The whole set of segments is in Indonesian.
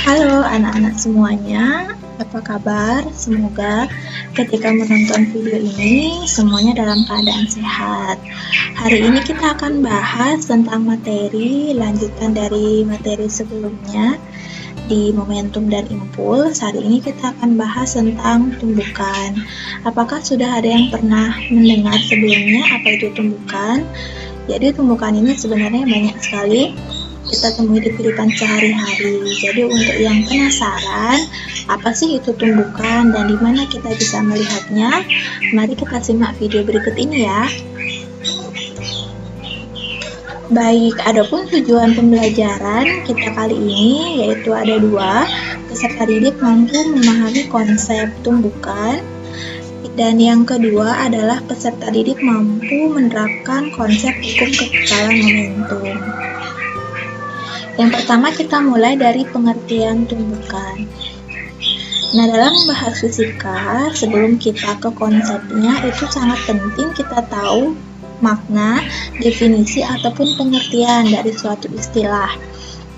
Halo anak-anak semuanya, apa kabar? Semoga ketika menonton video ini semuanya dalam keadaan sehat. Hari ini kita akan bahas tentang materi lanjutan dari materi sebelumnya di momentum dan impuls. Hari ini kita akan bahas tentang tumbukan. Apakah sudah ada yang pernah mendengar sebelumnya apa itu tumbukan? Jadi tumbukan ini sebenarnya banyak sekali kita temui di kehidupan sehari-hari. Jadi untuk yang penasaran apa sih itu tumbukan dan di mana kita bisa melihatnya, mari kita simak video berikut ini ya. Baik, adapun tujuan pembelajaran kita kali ini yaitu ada dua. Peserta didik mampu memahami konsep tumbukan, dan yang kedua adalah peserta didik mampu menerapkan konsep hukum kekekalan momentum. Yang pertama kita mulai dari pengertian tumbukan. Nah, dalam membahas fisika, sebelum kita ke konsepnya, itu sangat penting kita tahu makna, definisi, ataupun pengertian dari suatu istilah.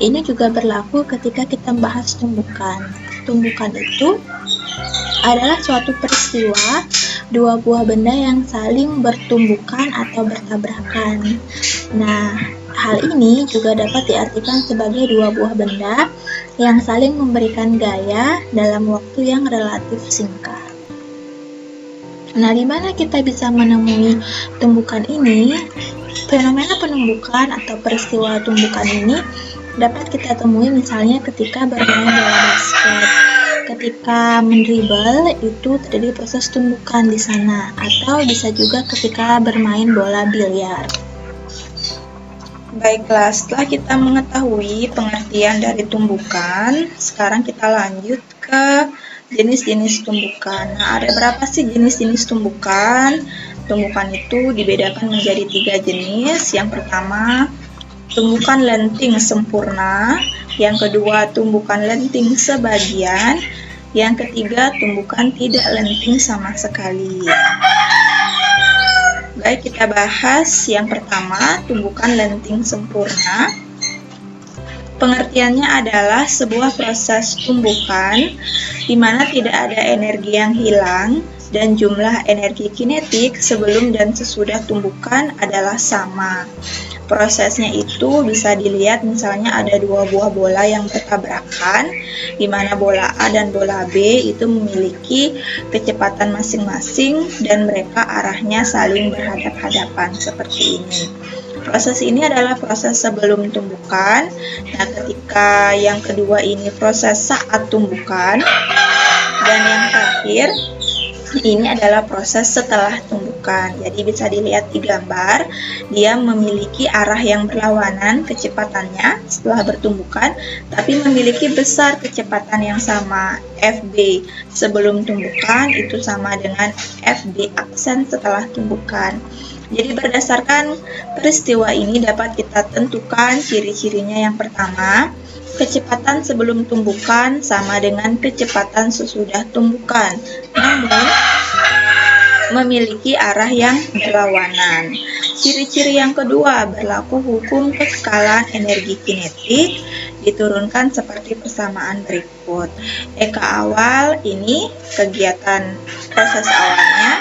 Ini juga berlaku ketika kita membahas tumbukan. Tumbukan itu adalah suatu peristiwa dua buah benda yang saling bertumbukan atau bertabrakan. Nah, hal ini juga dapat diartikan sebagai dua buah benda yang saling memberikan gaya dalam waktu yang relatif singkat. Nah, di mana kita bisa menemui tumbukan ini? Fenomena penumbukan atau peristiwa tumbukan ini dapat kita temui misalnya ketika bermain bola basket. Ketika mendribble itu terjadi proses tumbukan di sana, atau bisa juga ketika bermain bola biliar. Baiklah, setelah kita mengetahui pengertian dari tumbukan, sekarang kita lanjut ke jenis-jenis tumbukan. Nah, ada berapa sih jenis-jenis tumbukan? Tumbukan itu dibedakan menjadi 3 jenis. Yang pertama, tumbukan lenting sempurna. Yang kedua, tumbukan lenting sebagian. Yang ketiga, tumbukan tidak lenting sama sekali. Baik, kita bahas yang pertama, tumbukan lenting sempurna. Pengertiannya adalah sebuah proses tumbukan di mana tidak ada energi yang hilang dan jumlah energi kinetik sebelum dan sesudah tumbukan adalah sama. Prosesnya itu bisa dilihat misalnya ada dua buah bola yang bertabrakan, di mana bola A dan bola B itu memiliki kecepatan masing-masing dan mereka arahnya saling berhadap-hadapan seperti ini. Proses ini adalah proses sebelum tumbukan. Nah, ketika yang kedua ini proses saat tumbukan, dan yang terakhir ini adalah proses setelah tumbukan. Jadi bisa dilihat di gambar, dia memiliki arah yang berlawanan kecepatannya setelah bertumbukan, tapi memiliki besar kecepatan yang sama. FB sebelum tumbukan itu sama dengan FB aksen setelah tumbukan. Jadi berdasarkan peristiwa ini dapat kita tentukan ciri-cirinya. Yang pertama, kecepatan sebelum tumbukan sama dengan kecepatan sesudah tumbukan, namun memiliki arah yang berlawanan. Ciri-ciri yang kedua, berlaku hukum kekekalan energi kinetik, diturunkan seperti persamaan berikut. Eka awal ini kegiatan proses awalnya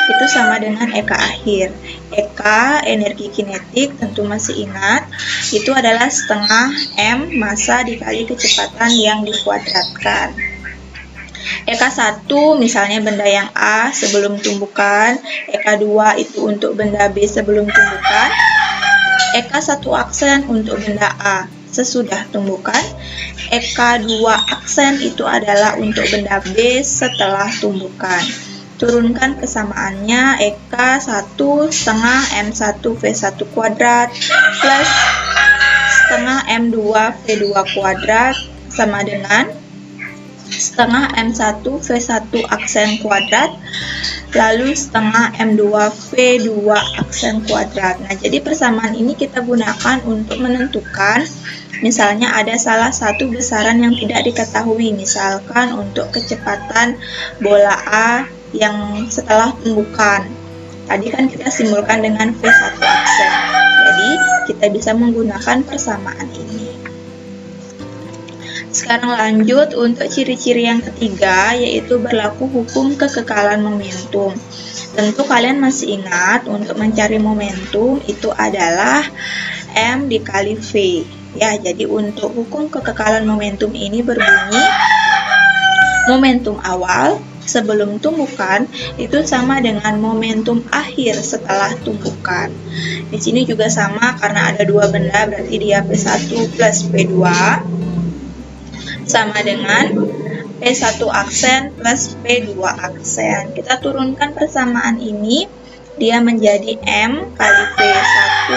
itu sama dengan Eka akhir. Eka energi kinetik tentu masih ingat, itu adalah setengah M massa dikali kecepatan yang dikuadratkan. Eka 1 misalnya benda yang A sebelum tumbukan, Eka 2 itu untuk benda B sebelum tumbukan, Eka 1 aksen untuk benda A sesudah tumbukan, Eka 2 aksen itu adalah untuk benda B setelah tumbukan. Turunkan kesamaannya, Eka 1 setengah M1 V1 kuadrat plus setengah M2 V2 kuadrat sama dengan setengah M1 V1 aksen kuadrat lalu setengah M2 V2 aksen kuadrat. Nah, jadi persamaan ini kita gunakan untuk menentukan misalnya ada salah satu besaran yang tidak diketahui, misalkan untuk kecepatan bola A yang setelah tumbukan. Tadi kan kita simbolkan dengan V1 aksen. Jadi kita bisa menggunakan persamaan ini. Sekarang lanjut untuk ciri-ciri yang ketiga, yaitu berlaku hukum kekekalan momentum. Tentu kalian masih ingat untuk mencari momentum itu adalah M dikali V. Ya, jadi untuk hukum kekekalan momentum ini berbunyi momentum awal sebelum tumbukan itu sama dengan momentum akhir setelah tumbukan. Di sini juga sama karena ada dua benda, berarti dia P1 plus P2 sama dengan P1 aksen plus P2 aksen. Kita turunkan persamaan ini, dia menjadi M kali V1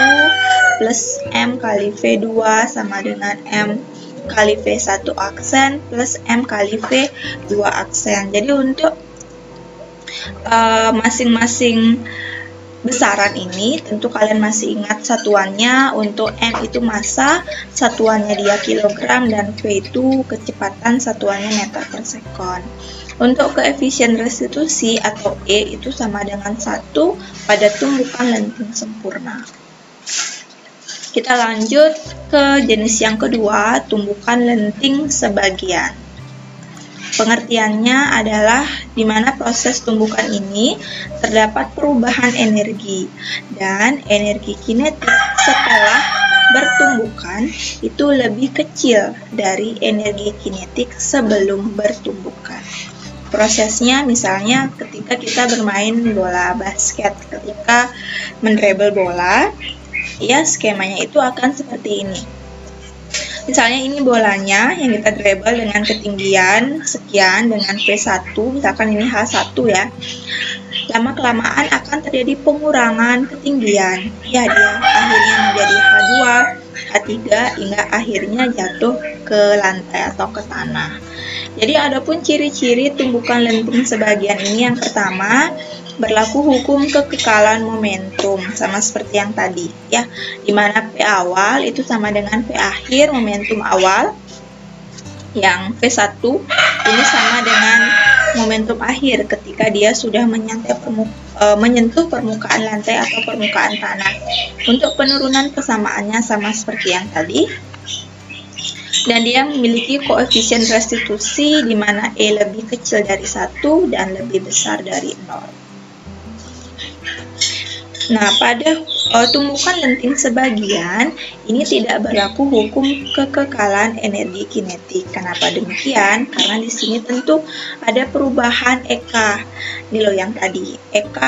plus M kali V2 sama dengan M kali V1 aksen plus M kali V2 aksen. Jadi untuk masing-masing besaran ini tentu kalian masih ingat satuannya. Untuk M itu massa, satuannya dia kilogram, dan V itu kecepatan, satuannya meter per sekon. Untuk koefisien restitusi atau E itu sama dengan 1 pada tumbukan lenting sempurna. Kita lanjut ke jenis yang kedua, tumbukan lenting sebagian. Pengertiannya adalah di mana proses tumbukan ini terdapat perubahan energi dan energi kinetik setelah bertumbukan itu lebih kecil dari energi kinetik sebelum bertumbukan. Prosesnya misalnya ketika kita bermain bola basket, ketika mendribble bola, ya skemanya itu akan seperti ini. Misalnya ini bolanya yang kita dribble dengan ketinggian sekian dengan P1, misalkan ini H1 ya. Lama-kelamaan akan terjadi pengurangan ketinggian. Ya, dia akhirnya menjadi H2, H3 hingga akhirnya jatuh ke lantai atau ke tanah. Jadi adapun ciri-ciri tumbukan lenting sebagian ini, yang pertama berlaku hukum kekekalan momentum sama seperti yang tadi ya, dimana P awal itu sama dengan P akhir momentum awal, yang V1 ini sama dengan momentum akhir ketika dia sudah menyentuh permukaan lantai atau permukaan tanah. Untuk penurunan persamaannya sama seperti yang tadi, dan dia memiliki koefisien restitusi di mana E lebih kecil dari 1 dan lebih besar dari 0. Nah, pada tumbukan lenting sebagian ini tidak berlaku hukum kekekalan energi kinetik. Kenapa demikian? Karena di sini tentu ada perubahan EK. Ini loh yang tadi, EK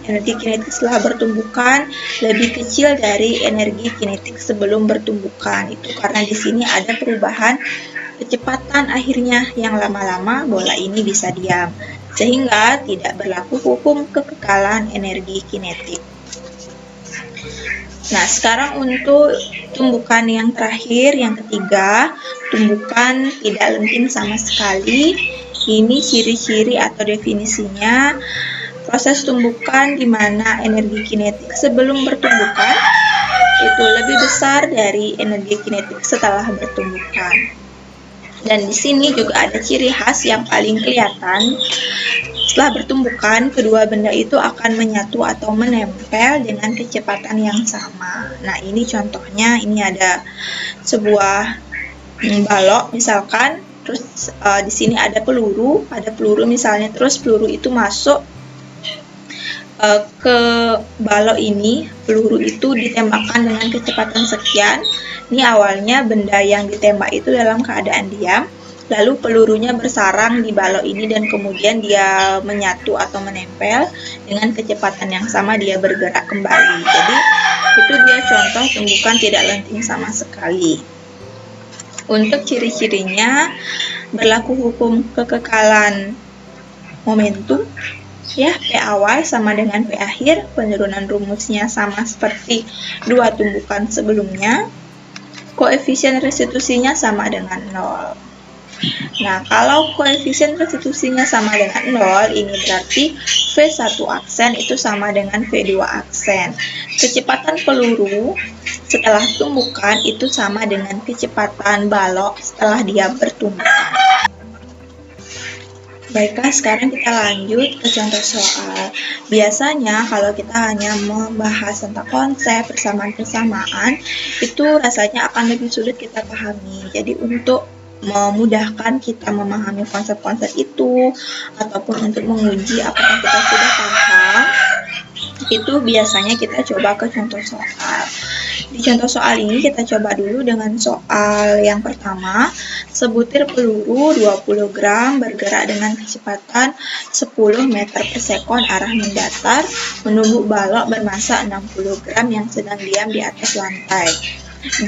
energi kinetik setelah bertumbukan lebih kecil dari energi kinetik sebelum bertumbukan. Itu karena di sini ada perubahan kecepatan akhirnya yang lama-lama bola ini bisa diam, sehingga tidak berlaku hukum kekekalan energi kinetik. Nah, sekarang untuk tumbukan yang terakhir, yang ketiga, tumbukan tidak lenting sama sekali. Ini ciri-ciri atau definisinya, proses tumbukan di mana energi kinetik sebelum bertumbukan itu lebih besar dari energi kinetik setelah bertumbukan. Dan di sini juga ada ciri khas yang paling kelihatan. Setelah bertumbukan, kedua benda itu akan menyatu atau menempel dengan kecepatan yang sama. Nah, ini contohnya, ini ada sebuah balok misalkan, terus di sini ada peluru misalnya, terus peluru itu masuk ke balok ini, peluru itu ditembakkan dengan kecepatan sekian. Ini awalnya benda yang ditembak itu dalam keadaan diam, lalu pelurunya bersarang di balok ini dan kemudian dia menyatu atau menempel dengan kecepatan yang sama, dia bergerak kembali. Jadi itu dia contoh tumbukan tidak lenting sama sekali. Untuk ciri-cirinya berlaku hukum kekekalan momentum ya, P awal sama dengan P akhir, penurunan rumusnya sama seperti dua tumbukan sebelumnya, koefisien restitusinya sama dengan 0. Nah, kalau koefisien restitusinya sama dengan 0, ini berarti V1 aksen itu sama dengan V2 aksen. Kecepatan peluru setelah tumbukan itu sama dengan kecepatan balok setelah dia bertumbukan. Baiklah, sekarang kita lanjut ke contoh soal. Biasanya kalau kita hanya membahas tentang konsep persamaan-persamaan, itu rasanya akan lebih sulit kita pahami. Jadi untuk memudahkan kita memahami konsep-konsep itu, ataupun untuk menguji apakah kita sudah paham, itu biasanya kita coba ke contoh soal. Di contoh soal ini kita coba dulu dengan soal yang pertama. Sebutir peluru 20 gram bergerak dengan kecepatan 10 meter per sekon arah mendatar menumbuk balok bermassa 60 gram yang sedang diam di atas lantai.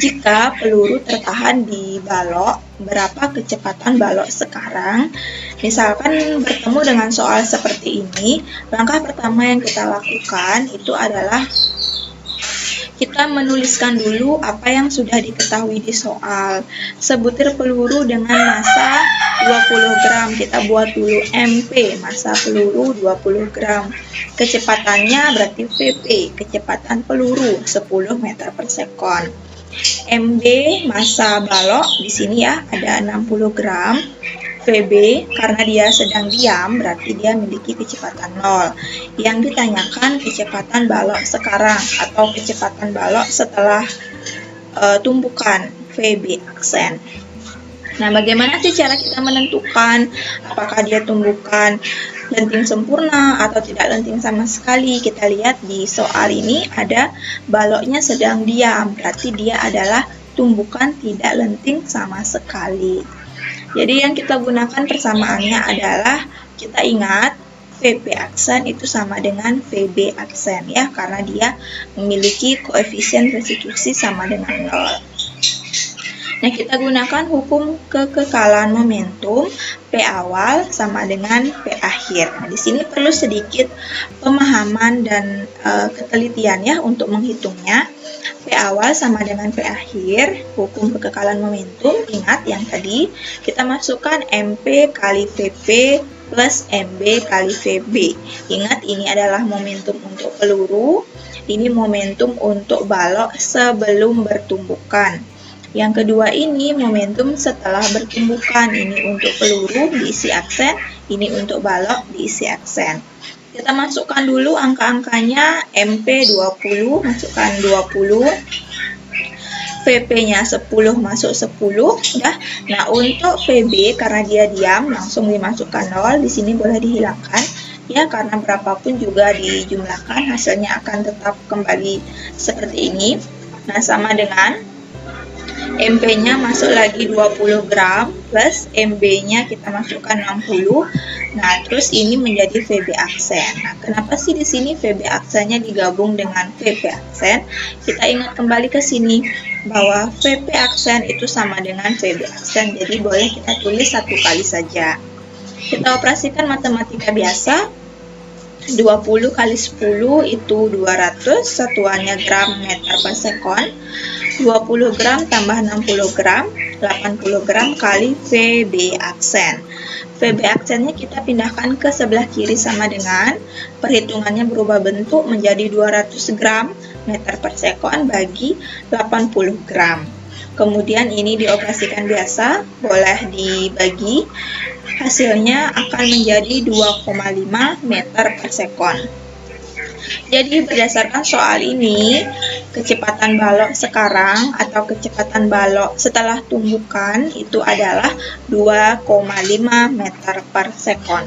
Jika peluru tertahan di balok, berapa kecepatan balok sekarang? Misalkan bertemu dengan soal seperti ini, langkah pertama yang kita lakukan itu adalah kita menuliskan dulu apa yang sudah diketahui di soal. Sebutir peluru dengan massa 20 gram, kita buat dulu MP, massa peluru 20 gram. Kecepatannya berarti VP, kecepatan peluru 10 meter per sekon. MB, massa balok, di sini ya ada 60 gram. VB, karena dia sedang diam, berarti dia memiliki kecepatan 0. Yang ditanyakan kecepatan balok sekarang atau kecepatan balok setelah tumpukan VB aksen. Nah, bagaimana sih cara kita menentukan apakah dia tumbukan lenting sempurna atau tidak lenting sama sekali? Kita lihat di soal ini ada baloknya sedang diam, berarti dia adalah tumbukan tidak lenting sama sekali. Jadi yang kita gunakan persamaannya adalah, kita ingat VP aksen itu sama dengan VB aksen ya, karena dia memiliki koefisien restitusi sama dengan 0. Nah, kita gunakan hukum kekekalan momentum, P awal sama dengan P akhir. Nah, di sini perlu sedikit pemahaman dan ketelitian ya untuk menghitungnya. P awal sama dengan P akhir, hukum kekekalan momentum. Ingat yang tadi, kita masukkan MP kali VP plus MB kali VB. Ingat, ini adalah momentum untuk peluru, ini momentum untuk balok sebelum bertumbukan. Yang kedua ini momentum setelah bertumbukan, ini untuk peluru diisi aksen, ini untuk balok diisi aksen. Kita masukkan dulu angka-angkanya, MP 20, masukkan 20, VP-nya 10, masuk 10, ya. Nah, untuk VB karena dia diam, langsung dimasukkan 0, di sini boleh dihilangkan, ya, karena berapapun juga dijumlahkan, hasilnya akan tetap kembali seperti ini. Nah, sama dengan MP-nya masuk lagi 20 gram plus MB-nya kita masukkan 60. Nah, terus ini menjadi VB aksen. Nah, kenapa sih di sini VB aksennya digabung dengan VP aksen? Kita ingat kembali ke sini bahwa VP aksen itu sama dengan VB aksen. Jadi boleh kita tulis satu kali saja. Kita operasikan matematika biasa. 20 kali 10 itu 200, satuannya gram meter per sekon. 20 gram tambah 60 gram, 80 gram kali VB aksen. VB aksennya kita pindahkan ke sebelah kiri sama dengan, perhitungannya berubah bentuk menjadi 200 gram meter per sekon bagi 80 gram. Kemudian ini dioperasikan biasa, boleh dibagi, hasilnya akan menjadi 2,5 meter per sekon. Jadi berdasarkan soal ini, kecepatan balok sekarang atau kecepatan balok setelah tumbukan itu adalah 2,5 meter per sekon.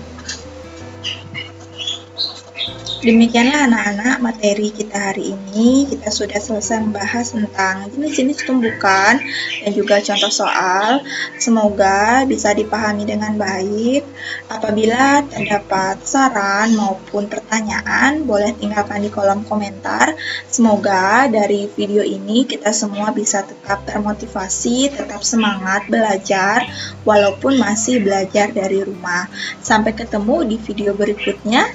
Demikianlah anak-anak materi kita hari ini. Kita sudah selesai membahas tentang jenis-jenis tumbukan dan juga contoh soal. Semoga bisa dipahami dengan baik. Apabila terdapat saran maupun pertanyaan, boleh tinggalkan di kolom komentar. Semoga dari video ini kita semua bisa tetap termotivasi, tetap semangat belajar walaupun masih belajar dari rumah. Sampai ketemu di video berikutnya.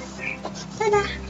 Dadah!